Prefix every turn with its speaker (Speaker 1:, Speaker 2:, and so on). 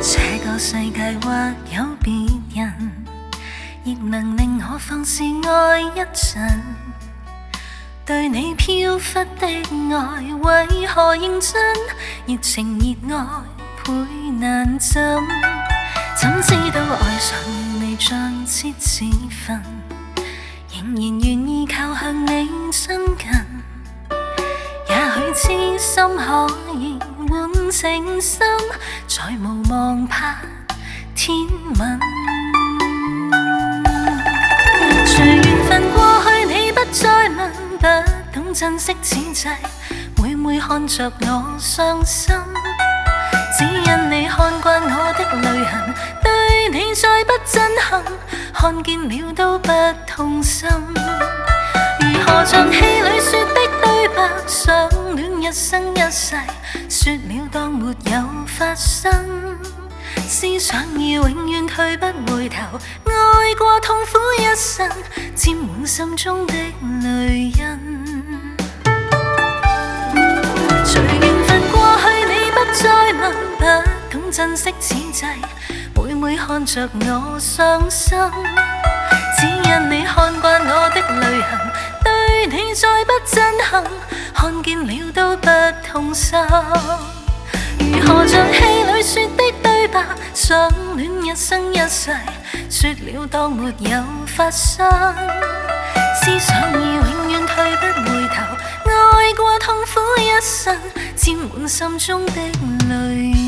Speaker 1: 這個世界或有別人，亦能令我放肆愛一陣。對你飄忽的愛，為何認真？熱情熱愛倍難枕。怎知道愛上你像切紙粉，仍然願意靠向你親近。也許痴心可以換情深，再無望怕天吻。隨緣分過去，你不再問，不懂珍惜此際，每每看着我傷心。只因你看慣我的淚痕，對你再不震撼，看見了都不痛心。如何像戲裏說的對白，相戀一生一世，說了當沒有發生。思想要永遠退不回頭，愛過痛苦一生，沾滿心中的淚印。隨緣分過去，你不再問，不懂珍惜此際，每每看着我傷心。只因你看慣我的淚痕，對你再不震撼，看見了都不痛心。如何像戲裏說的對白，相戀一生一世，說了當沒有發生。思想已永遠退不回頭，愛過痛苦一生，沾滿心中的淚。